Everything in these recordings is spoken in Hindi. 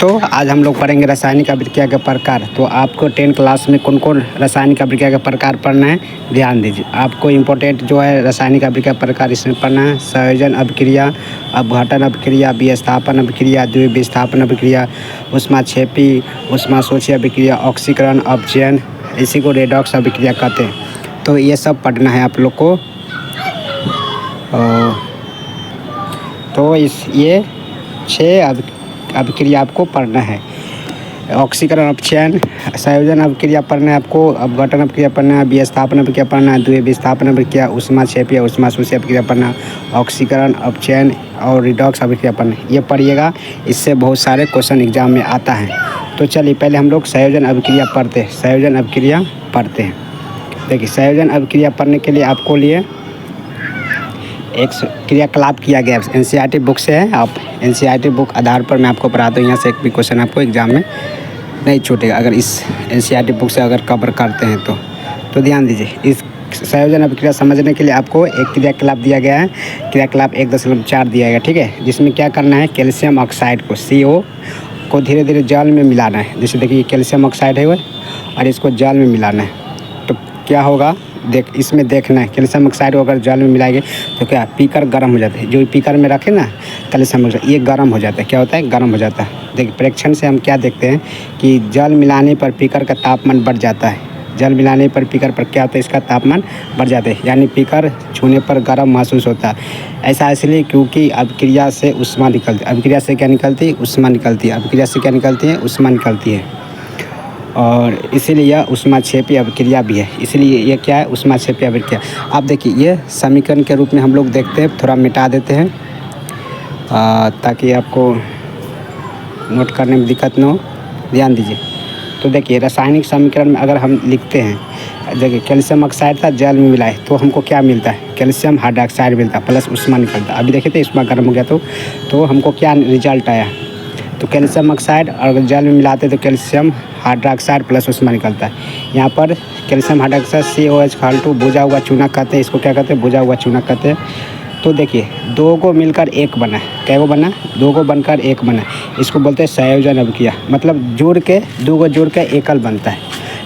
तो आज हम लोग पढ़ेंगे रासायनिक अभिक्रिया के प्रकार। तो आपको 10 क्लास में कौन कौन रासायनिक अभिक्रिया के प्रकार पढ़ना है ध्यान दीजिए। आपको इम्पोर्टेंट जो है रासायनिक अभिक्रिया प्रकार इसमें पढ़ना है। संयोजन अभिक्रिया, अपघटन अभिक्रिया, विस्थापन अभिक्रिया, द्विविस्थापन अभिक्रिया, ऊष्माक्षेपी, ऊष्माशोषी अभिक्रिया, ऑक्सीकरण, अपचयन, इसी को रेडॉक्स अभिक्रिया कहते हैं। तो ये सब पढ़ना है आप लोग को। तो ये 6 अभिक्रिया आपको पढ़ना है। ऑक्सीकरण, अपचयन, संयोजन अभिक्रिया पढ़ना है आपको, अपघटन अभिक्रिया पढ़ना है, विस्थापन अभिक्रिया पढ़ना है, द्विविस्थापन अभिक्रिया, ऊष्माक्षेपी या ऊष्माशोषी अभिक्रिया पढ़ना, ऑक्सीकरण, अपचयन और रिडॉक्स अभिक्रिया पढ़ना है। ये पढ़िएगा, इससे बहुत सारे क्वेश्चन एग्जाम में आता है। तो चलिए पहले हम लोग संयोजन अभिक्रिया पढ़ते हैं। संयोजन अभिक्रिया पढ़ते हैं। देखिए संयोजन अभिक्रिया पढ़ने के लिए आपको लिए एक क्रियाकलाप किया गया एनसीईआरटी बुक से है। आप एनसीईआरटी बुक आधार पर मैं आपको पढ़ाता हूँ। यहाँ से एक भी क्वेश्चन आपको एग्जाम में नहीं छूटेगा अगर इस एनसीईआरटी बुक से अगर कवर करते हैं तो ध्यान दीजिए। इस संयोजन अभिक्रिया समझने के लिए आपको एक क्रियाकलाप दिया गया है। क्रियाकलाप 1.4 दिया गया, ठीक है, जिसमें क्या करना है, कैल्शियम ऑक्साइड को CO को धीरे धीरे जल में मिलाना है। जैसे देखिए कैल्शियम ऑक्साइड है वो और इसको जल में मिलाना है। तो क्या होगा इसमें देखना है, कैल्शियम ऑक्साइड को अगर जल में मिलाएंगे तो क्या पीकर गर्म हो जाते हैं। जो पीकर में रखे ना कैल्शियम ऑक्साइड, ये गर्म हो जाता है। क्या होता है, गर्म हो जाता है। देखिए परीक्षण से हम क्या देखते हैं कि जल मिलाने पर पीकर का तापमान बढ़ जाता है। जल मिलाने पर पीकर पर क्या होता है, इसका तापमान बढ़ जाता है, यानी पीकर छूने पर गर्म महसूस होता है। ऐसा इसलिए क्योंकि अभिक्रिया से ऊष्मा निकलती है। अभिक्रिया से क्या निकलती है, ऊष्मा निकलती है। अभिक्रिया से क्या निकलती है, ऊष्मा निकलती है। और इसीलिए यह ऊष्माक्षेपी अभिक्रिया भी है। इसलिए ये क्या है, ऊष्माक्षेपी अभिक्रिया। आप देखिए ये समीकरण के रूप में हम लोग देखते हैं, थोड़ा मिटा देते हैं ताकि आपको नोट करने में दिक्कत न हो। ध्यान दीजिए। तो देखिए रासायनिक समीकरण में अगर हम लिखते हैं, देखिए कैल्शियम ऑक्साइड था, जल में मिलाए तो हमको क्या मिलता है, कैल्शियम हाइड्रोक्साइड मिलता है प्लस ऊष्मा निकलता है। अभी देखिए तो ऊष्मा गर्म हो गया तो हमको क्या रिजल्ट आया, तो कैल्शियम ऑक्साइड और जल में मिलाते तो कैल्शियम हाइड्रोक्साइड प्लस ऊष्मा निकलता है। यहाँ पर कैल्शियम हाइड्रोक्साइड COH बुझा हुआ चूना कहते हैं। इसको क्या कहते हैं, बुझा हुआ चूना कहते हैं। तो देखिए 2 को मिलकर 1 बना, क्या को बना, 2 को बनकर 1 बना। इसको बोलते हैं संयोजन अभिक्रिया। मतलब जोड़ के 2 को जोड़ के एकल बनता है,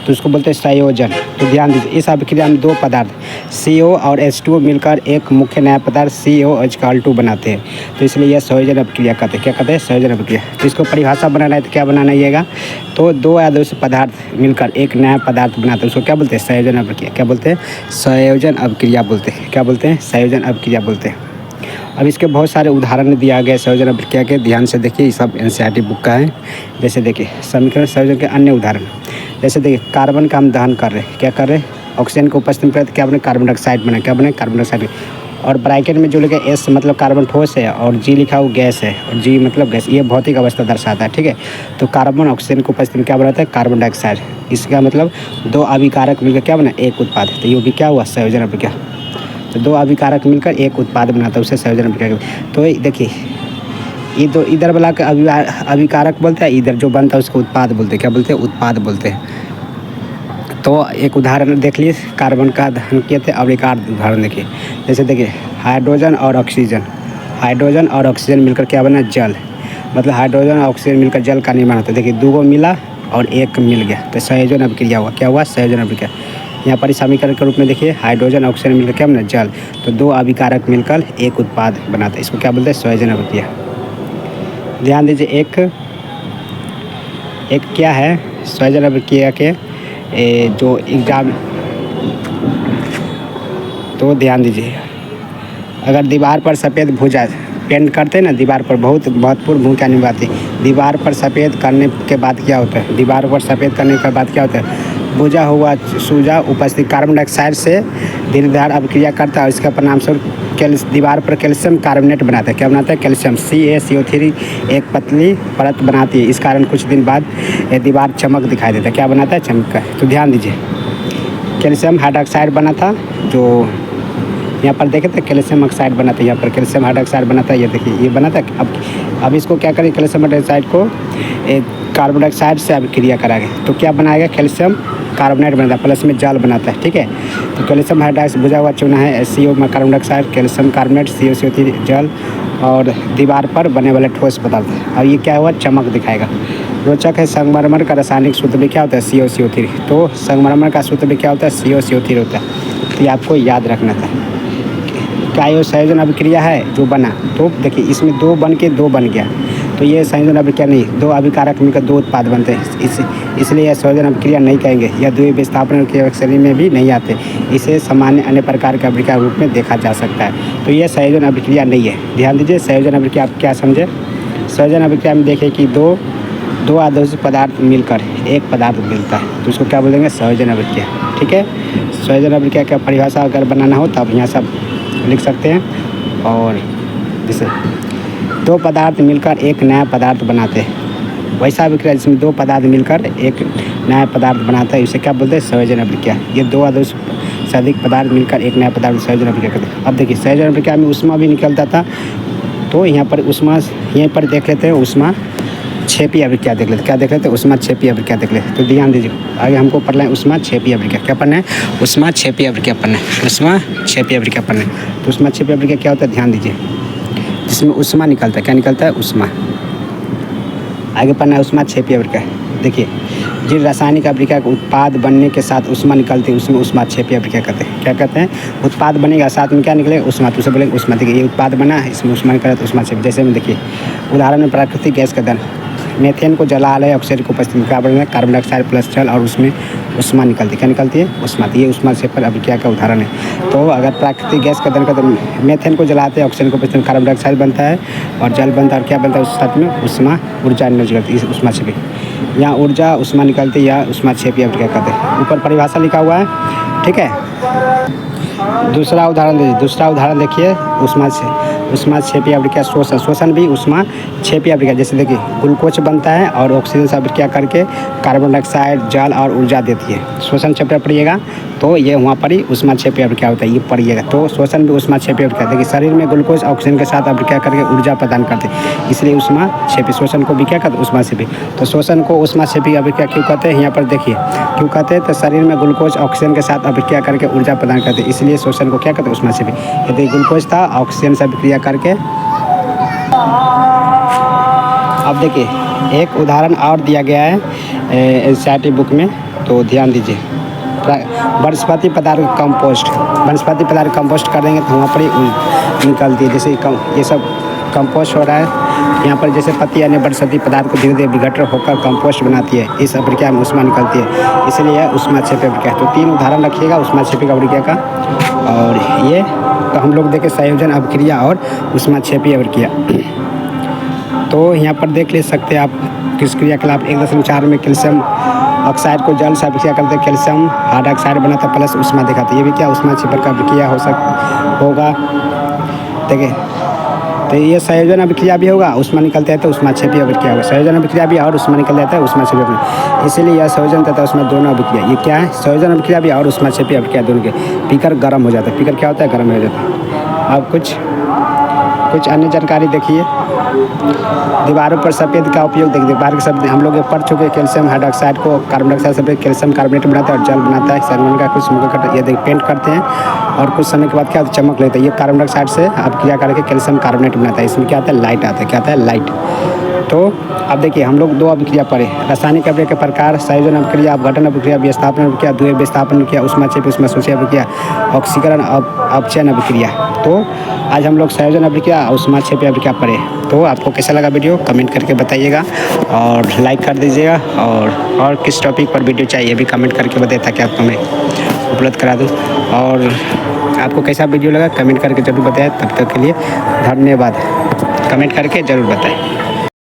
तो इसको बोलते हैं संयोजन। तो ध्यान दीजिए इस अभिक्रिया में 2 पदार्थ CO और H2 मिलकर एक मुख्य नया पदार्थ COH बनाते हैं। तो इसलिए यह संयोजन अभिक्रिया कहते हैं। क्या कहते हैं, संयोजन अभिक्रिया। तो इसको परिभाषा बनाना है तो क्या बनाना है, तो 2 या 2 से पदार्थ मिलकर एक नया पदार्थ बनाते हैं, उसको क्या बोलते हैं, संयोजन अभिक्रिया। क्या बोलते हैं, संयोजन अभिक्रिया बोलते हैं। क्या बोलते हैं, संयोजन अभिक्रिया बोलते हैं। अब इसके बहुत सारे उदाहरण दिया गया संयोजन अभिक्रिया के, ध्यान से देखिए। ये सब एनसीईआरटी बुक का है। जैसे देखिए समीकरण संयोजन के अन्य उदाहरण, जैसे देखिए कार्बन का हम दहन कर रहे हैं, क्या कर रहे हैं, ऑक्सीजन को उपस्थित में क्या बने, कार्बन डाइऑक्साइड बना। क्या बने, कार्बन डाइऑक्साइड। और ब्रैकेट में जो लिखा है S मतलब कार्बन ठोस है और G लिखा हुआ गैस है और G मतलब गैस, ये भौतिक अवस्था दर्शाता है, ठीक है। तो कार्बन ऑक्सीजन को उपस्थित में क्या बनाता है, कार्बन डाइऑक्साइड। इसका मतलब 2 अभिकारक मिलकर क्या बना, एक उत्पाद। तो ये भी क्या हुआ, संयोजन अभिक्रिया। तो 2 अभिकारक मिलकर एक उत्पाद बनाता है, उसे संयोजन अभिक्रिया। तो देखिए ये तो इधर वाला का अभिकारक बोलते हैं, इधर जो बनता है उसको उत्पाद बोलते हैं। क्या बोलते हैं, उत्पाद बोलते हैं। तो एक उदाहरण देख लीजिए, कार्बन का दहन किए थे। अब एक उदाहरण देखिए, जैसे देखिए हाइड्रोजन और ऑक्सीजन, हाइड्रोजन और ऑक्सीजन मिलकर क्या बना, जल। मतलब हाइड्रोजन और ऑक्सीजन मिलकर जल का निर्माण होता है। देखिए 2 को मिला और 1 मिल गया, तो संयोजन अभिक्रिया हुआ। क्या हुआ, संयोजन अभिक्रिया। यहाँ पर इस समीकरण के रूप में देखिए हाइड्रोजन ऑक्सीजन मिलकर क्या बना, जल। तो 2 अभिकारक मिलकर एक उत्पाद बनाते हैं, इसको क्या बोलते हैं, संयोजन अभिक्रिया। ध्यान दीजिए एक क्या है संयोजन अभिक्रिया के जो एग्जाम, तो ध्यान दीजिए अगर दीवार पर सफ़ेद भुजा पेंट करते हैं ना, दीवार पर बहुत महत्वपूर्ण भूमिका निभाती है। दीवार पर सफ़ेद करने के बाद क्या होता है, दीवार पर सफ़ेद करने के बाद क्या होता है, बुझा हुआ सूजा उपस्थित कार्बन डाइऑक्साइड से धीरे धीरे अभिक्रिया करता है और इसका परिणामस्वरूप दीवार पर कैल्शियम कार्बोनेट बनाता है। क्या बनाता है, कैल्शियम CaCO3 एक पतली परत बनाती है। इस कारण कुछ दिन बाद ये दीवार चमक दिखाई देता है। क्या बनाता है, चमक। तो ध्यान दीजिए कैल्शियम हाइड्रोक्साइड बना था, जो यहाँ पर देखे थे कैल्शियम ऑक्साइड बना था, यहाँ पर कैल्शियम हाइड्रोक्साइड बना था। ये देखिए ये बना था। अब इसको क्या करें, कैल्शियम हाइड्रोक्साइड को कार्बन डाइऑक्साइड से अभिक्रिया कराएंगे तो क्या बनाएगा, कैल्शियम कार्बोनेट बनता है, प्लस में जल बनाता है, ठीक है। तो कैल्शियम हाइड्रोक्साइड बुझा हुआ चूना है, CO में carbon dioxide, calcium carbonate, CaCO3 जल और दीवार पर बने वाले ठोस पदार्थ। और ये क्या हुआ, चमक दिखाएगा। रोचक है, संगमरमर का रासायनिक सूत्र भी क्या होता है, COCO3। तो संगमरमर का सूत्र भी क्या होता है, COCO3 होता है। तो ये आपको याद रखना था। क्या ये संयोजन अभिक्रिया है जो बना, तो देखिए इसमें 2 बन के 2 बन गया, तो ये संयोजन अभिक्रिया नहीं, 2 अभिकारक मिलकर 2 उत्पाद बनते हैं, इसलिए यह संयोजन अभिक्रिया नहीं कहेंगे। यह द्वितीय विस्थापन के श्रेणी में भी नहीं आते, इसे सामान्य अन्य प्रकार के अभिक्रिया रूप में देखा जा सकता है। तो यह संयोजन अभिक्रिया नहीं है। ध्यान दीजिए, संयोजन अभिक्रिया आप क्या समझे। संयोजन अभिक्रिया में देखिए कि दो आदर्श पदार्थ मिलकर एक पदार्थ मिलता है, तो उसको क्या बोलेंगे, संयोजन अभिक्रिया। ठीक है, संयोजन अभिक्रिया का परिभाषा अगर बनाना हो तो आप यहाँ सब लिख सकते हैं। और जैसे 2 पदार्थ मिलकर एक नया पदार्थ बनाते हैं, वैसा अभिक्रिया जिसमें 2 पदार्थ मिलकर एक नया पदार्थ बनाता है, इसे क्या बोलते हैं, संयोजन अभिक्रिया। ये 2 आदर्श से अधिक पदार्थ मिलकर एक नया पदार्थ संयोजन अभिक्रिया करते हैं। अब देखिए संयोजन अभिक्रिया में ऊष्मा भी निकलता था, तो यहाँ पर ऊष्मा, यहीं पर देख लेते हैं ऊष्मा क्षेपी अभिक्रिया देख लेते। क्या देख लेते हैं, ऊष्मा क्षेपी अभिक्रिया देख लेते। तो ध्यान दीजिए, आगे हमको पढ़ना है ऊष्मा क्षेपी अभिक्रिया। क्या पढ़ना है, ऊष्मा क्षेपी अभिक्रिया पढ़ना है, ऊष्मा क्षेपी अभिक्रिया पढ़ना है। तो ऊष्मा क्षेपी अभिक्रिया क्या होता है, ध्यान दीजिए, जिसमें ऊष्मा निकलता है। क्या निकलता है, ऊष्मा। आगे पढ़ना है ऊष्मा क्षेपी अभिक्रिया। देखिए, जिन रासायनिक अभिक्रिया के उत्पाद बनने के साथ ऊष्मा निकलती है उसमें ऊष्मा क्षेपी अभिक्रिया कहते हैं। क्या कहते हैं, उत्पाद बनेगा साथ में क्या निकलेगा, ऊष्मा। तो उसे बोलेंगे ऊष्मा। देखिए, ये उत्पाद बना है, इसमें ऊष्मा निकला तो ऊष्मा क्षेपी। जैसे में देखिए उदाहरण में प्राकृतिक गैस का दहन, मेथेन को जला ले, ऑक्सीजन को उपस्थित में क्या बनेगा, कार्बन डाइऑक्साइड प्लस जल, और उसमें ऊष्मा निकलती है। क्या निकलती है, ऊष्मा। तो ये ऊष्मा क्षेपी अभिक्रिया का उदाहरण है। तो अगर प्राकृतिक गैस का दहन करते हैं, मेथेन को जलाते हैं, ऑक्सीजन को उपस्थित में कार्बन डाइऑक्साइड बनता है और जल बनता है, और क्या बनता है उस साथ में, ऊष्मा, ऊर्जा निकलती है, ऊष्मा क्षेपी। यहाँ ऊर्जा ऊष्मा निकलती है या ऊष्मा क्षेपी अभिक्रिया कहते हैं। ऊपर परिभाषा लिखा हुआ है। ठीक है, दूसरा उदाहरण देखिए, ऊष्मा क्षेपी अभिक्रिया शोषण भी ऊष्मा क्षेपी अभिक्रिया। जैसे देखिए ग्लूकोज बनता है और ऑक्सीजन से अभिक्रिया करके कार्बन डाइऑक्साइड, जल और ऊर्जा देती है। शोषण क्षेत्र पढ़िएगा तो ये वहाँ पर ही ऊष्मा क्षेपी अभिक्रिया होता है, ये पढ़िएगा। तो शोषण भी ऊष्मा क्षेपी अभिक्रिया। देखिए शरीर में ग्लूकोज ऑक्सीजन के साथ अभिक्रिया करके ऊर्जा प्रदान करते हैं, इसलिए ऊष्मा क्षेपी। शोषण को भी क्या कहते हैं, ऊष्मा क्षेपी। तो शोषण को ऊष्मा क्षेपी अभिक्रिया क्यों कहते हैं, यहाँ पर देखिए क्यों कहते हैं, तो शरीर में ग्लूकोज ऑक्सीजन के साथ अभिक्रिया करके ऊर्जा प्रदान करते हैं, इसलिए शोषण को क्या कहते हैं, ऊष्मा क्षेपी। यदि ग्लूकोज था, ऑक्सीजन से अभिक्रिया करके। अब देखिए एक उदाहरण और दिया गया है NCERT बुक में, तो ध्यान दीजिए। वनस्पति पदार्थ कंपोस्ट, वनस्पति पदार्थ कंपोस्ट कर देंगे तो वहाँ पर ही निकलती है। जैसे ये सब कंपोस्ट हो रहा है, यहाँ पर जैसे पत्ती अन्य वनस्पति पदार्थ को धीरे धीरे विघटन होकर कंपोस्ट बनाती है, इस अभिक्रिया में ऊष्मा निकलती है, इसलिए यह ऊष्मा क्षेपी अभिक्रिया। तो 3 उदाहरण रखिएगा ऊष्मा क्षेपी अभिक्रिया का। और ये तो हम लोग देखें संयोजन अभिक्रिया और ऊष्मा क्षेपी अभिक्रिया। तो यहाँ पर देख ले सकते हैं आप किस क्रियाकलाप 1.4 में कैल्शियम ऑक्साइड को जल से अभिक्रिया करते कैल्शियम हाइड्रोक्साइड बनाता प्लस ऊष्मा दिखाता। ये भी क्या ऊष्मा क्षेपी का अभिक्रिया होगा। देखिए, तो ये संयोजन अभिक्रिया भी होगा, ऊष्मा निकलता है तो ऊष्मा क्षेपी अभिक्रिया होगा। संयोजन अभिक्रिया भी और ऊष्मा निकल जाता है, ऊष्मा क्षेपी अभिक्रिया। इसलिए यह संयोजन तथा उसमें दोनों अभिक्रिया, ये क्या है, संयोजन अभिक्रिया भी और ऊष्मा क्षेपी अभिक्रिया दोनों के। पीकर गर्म हो जाता है, पीकर क्या होता है, गर्म हो जाता है। अब कुछ अन्य जानकारी देखिए। दीवारों पर सफ़ेद का उपयोग देखिए, दीवार के शब्द हम लोग पढ़ चुके। कैल्शियम हाइड्रोक्साइड को कार्बन डाइऑक्साइड सफ़ेद कैल्शियम कार्बोनेट बनाता है और जल बनाता है। सैलमन का कुछ ये देख पेंट करते हैं और कुछ समय के बाद क्या होता है, चमक लेता है। ये कार्बन डाइऑक्साइड से अभिक्रिया करके कैल्शियम कार्बोनेट बनाता है, इसमें क्या आता है, लाइट आता है। क्या आता है, लाइट। तो अब देखिए हम लोग 2 अभिक्रिया पढ़े, रासायनिक अभिक्रिया के प्रकार, संयोजन अभिक्रिया, अपघटन अभिक्रिया, विस्थापन अभिक्रिया, द्वितीय विस्थापन अभिक्रिया, ऊष्मा क्षेपी ऊष्मा शोषी अभिक्रिया, ऑक्सीकरण अपचयन अभिक्रिया। तो आज हम लोग संयोजन अभिक्रिया और ऊष्मा क्षेपी अभिक्रिया पढ़े। तो आपको कैसा लगा वीडियो कमेंट करके बताइएगा और लाइक कर दीजिएगा। और किस टॉपिक पर वीडियो चाहिए भी कमेंट करके बताइए ताकि आपको मैं उपलब्ध करा दूँ। और आपको कैसा वीडियो लगा कमेंट करके ज़रूर बताएं। तब तक के लिए धन्यवाद। कमेंट करके ज़रूर बताएं।